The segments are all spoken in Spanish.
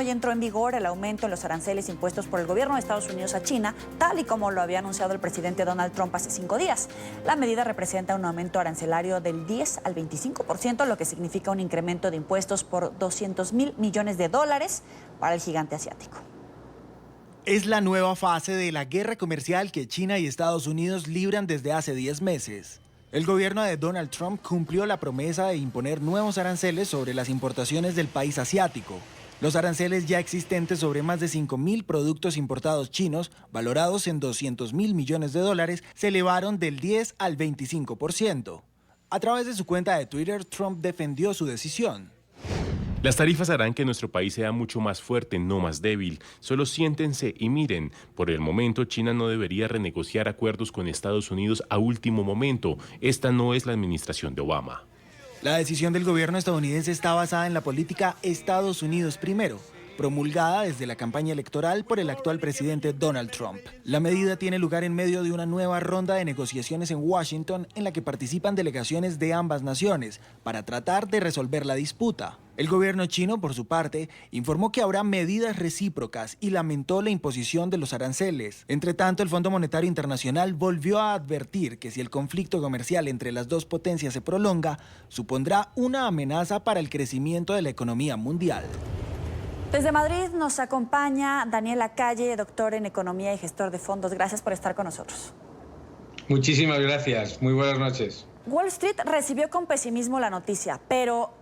hoy entró en vigor el aumento en los aranceles impuestos por el gobierno de Estados Unidos a China, tal y como lo había anunciado el presidente Donald Trump hace 5 días. La medida representa un aumento arancelario del 10 al 25%, lo que significa un incremento de impuestos por $200.000 millones para el gigante asiático. Es la nueva fase de la guerra comercial que China y Estados Unidos libran desde hace 10 meses. El gobierno de Donald Trump cumplió la promesa de imponer nuevos aranceles sobre las importaciones del país asiático. Los aranceles ya existentes sobre más de 5.000 productos importados chinos, valorados en $200.000 millones, se elevaron del 10 al 25%. A través de su cuenta de Twitter, Trump defendió su decisión. Las tarifas harán que nuestro país sea mucho más fuerte, no más débil. Solo siéntense y miren. Por el momento, China no debería renegociar acuerdos con Estados Unidos a último momento. Esta no es la administración de Obama. La decisión del gobierno estadounidense está basada en la política Estados Unidos primero, promulgada desde la campaña electoral por el actual presidente Donald Trump. La medida tiene lugar en medio de una nueva ronda de negociaciones en Washington en la que participan delegaciones de ambas naciones para tratar de resolver la disputa. El gobierno chino, por su parte, informó que habrá medidas recíprocas y lamentó la imposición de los aranceles. Entre tanto, el Fondo Monetario Internacional volvió a advertir que si el conflicto comercial entre las dos potencias se prolonga, supondrá una amenaza para el crecimiento de la economía mundial. Desde Madrid nos acompaña Daniel Lacalle, doctor en Economía y gestor de fondos. Gracias por estar con nosotros. Muchísimas gracias. Muy buenas noches. Wall Street recibió con pesimismo la noticia, pero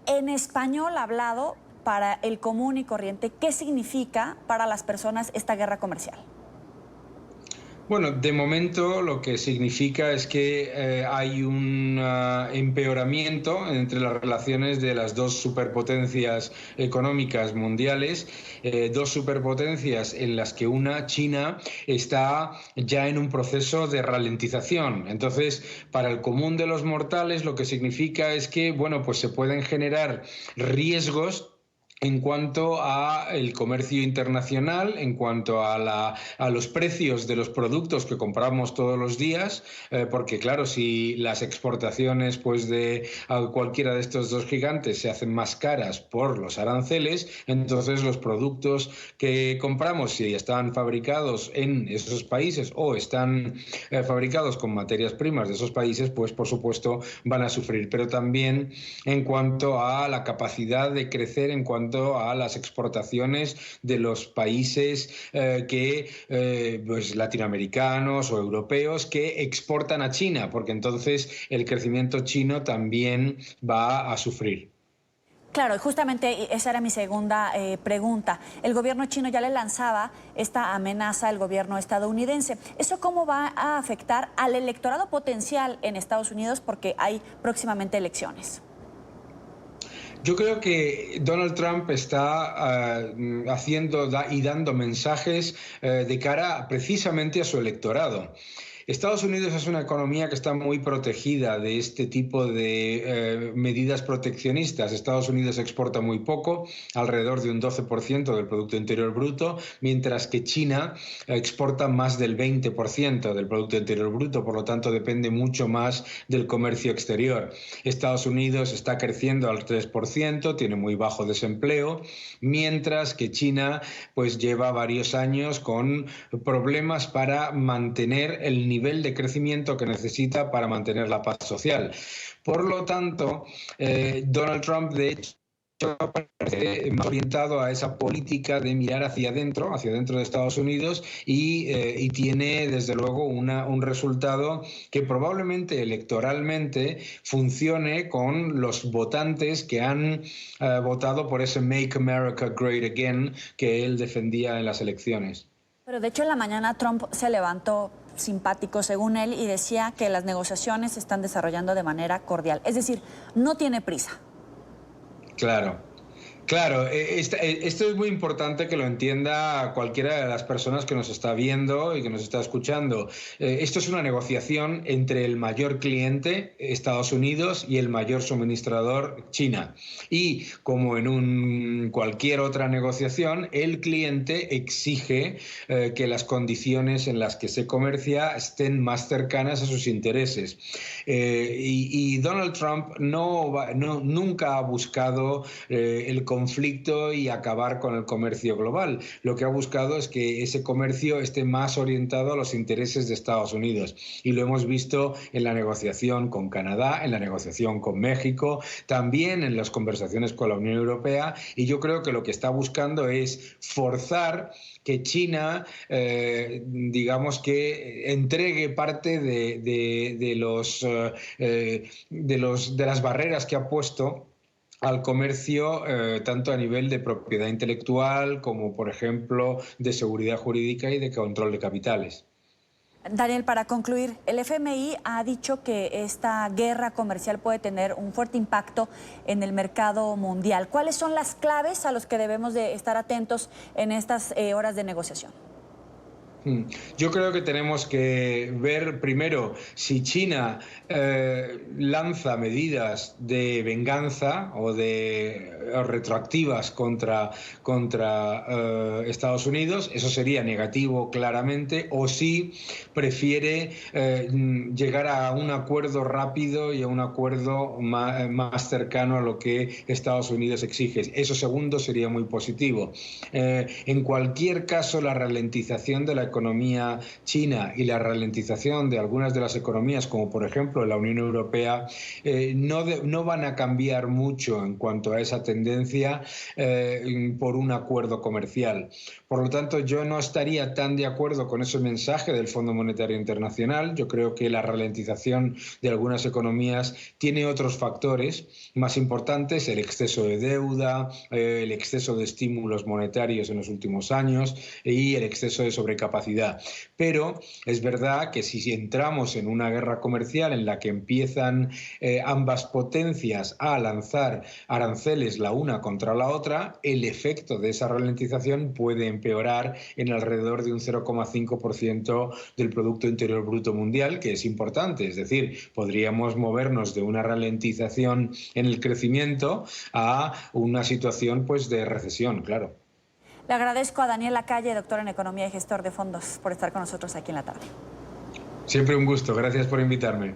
en español hablado para el común y corriente, ¿qué significa para las personas esta guerra comercial? Bueno, de momento lo que significa es que hay un empeoramiento entre las relaciones de las dos superpotencias económicas mundiales, dos superpotencias en las que una, China, está ya en un proceso de ralentización. Entonces, para el común de los mortales, lo que significa es que, bueno, pues se pueden generar riesgos en cuanto a el comercio internacional, en cuanto a los precios de los productos que compramos todos los días, porque claro, si las exportaciones pues de cualquiera de estos dos gigantes se hacen más caras por los aranceles, entonces los productos que compramos, si están fabricados en esos países o están fabricados con materias primas de esos países, pues por supuesto van a sufrir. Pero también en cuanto a la capacidad de crecer, en cuanto a las exportaciones de los países pues latinoamericanos o europeos que exportan a China, porque entonces el crecimiento chino también va a sufrir. Claro, y justamente esa era mi segunda pregunta. El gobierno chino ya le lanzaba esta amenaza al gobierno estadounidense. ¿Eso cómo va a afectar al electorado potencial en Estados Unidos? Porque hay próximamente elecciones. Yo creo que Donald Trump está haciendo y dando mensajes de cara precisamente a su electorado. Estados Unidos es una economía que está muy protegida de este tipo de medidas proteccionistas. Estados Unidos exporta muy poco, alrededor de un 12% del Producto Interior Bruto, mientras que China exporta más del 20% del Producto Interior Bruto, por lo tanto depende mucho más del comercio exterior. Estados Unidos está creciendo al 3%, tiene muy bajo desempleo, mientras que China pues lleva varios años con problemas para mantener el nivel de crecimiento que necesita para mantener la paz social. Por lo tanto, Donald Trump, de hecho, parece más orientado a esa política de mirar hacia adentro de Estados Unidos y tiene, desde luego, un resultado que probablemente electoralmente funcione con los votantes que han votado por ese Make America Great Again que él defendía en las elecciones. Pero de hecho en la mañana Trump se levantó simpático, según él, y decía que las negociaciones se están desarrollando de manera cordial. Es decir, no tiene prisa. Claro, esto es muy importante que lo entienda cualquiera de las personas que nos está viendo y que nos está escuchando. Esto es una negociación entre el mayor cliente, Estados Unidos, y el mayor suministrador, China. Y como en cualquier otra negociación, el cliente exige que las condiciones en las que se comercia estén más cercanas a sus intereses. Y Donald Trump nunca ha buscado el conflicto conflicto y acabar con el comercio global. Lo que ha buscado es que ese comercio esté más orientado a los intereses de Estados Unidos. Y lo hemos visto en la negociación con Canadá, en la negociación con México, también en las conversaciones con la Unión Europea. Y yo creo que lo que está buscando es forzar que China, digamos que entregue parte de las barreras que ha puesto al comercio, tanto a nivel de propiedad intelectual como, por ejemplo, de seguridad jurídica y de control de capitales. Daniel, para concluir, el FMI ha dicho que esta guerra comercial puede tener un fuerte impacto en el mercado mundial. ¿Cuáles son las claves a las que debemos de estar atentos en estas horas de negociación? Yo creo que tenemos que ver primero si China lanza medidas de venganza o retroactivas contra Estados Unidos, eso sería negativo claramente, o si prefiere llegar a un acuerdo rápido y a un acuerdo más cercano a lo que Estados Unidos exige. Eso segundo sería muy positivo. En cualquier caso, la ralentización de la economía china y la ralentización de algunas de las economías, como por ejemplo la Unión Europea, no van a cambiar mucho en cuanto a esa tendencia por un acuerdo comercial. Por lo tanto, yo no estaría tan de acuerdo con ese mensaje del Fondo Monetario Internacional. Yo creo que la ralentización de algunas economías tiene otros factores más importantes: el exceso de deuda, el exceso de estímulos monetarios en los últimos años y el exceso de sobrecapacidad. Pero es verdad que si entramos en una guerra comercial en la que empiezan ambas potencias a lanzar aranceles la una contra la otra, el efecto de esa ralentización puede empeorar en alrededor de un 0,5% del Producto Interior Bruto Mundial, que es importante. Es decir, podríamos movernos de una ralentización en el crecimiento a una situación pues de recesión, claro. Le agradezco a Daniel Lacalle, doctor en Economía y gestor de fondos, por estar con nosotros aquí en la tarde. Siempre un gusto. Gracias por invitarme.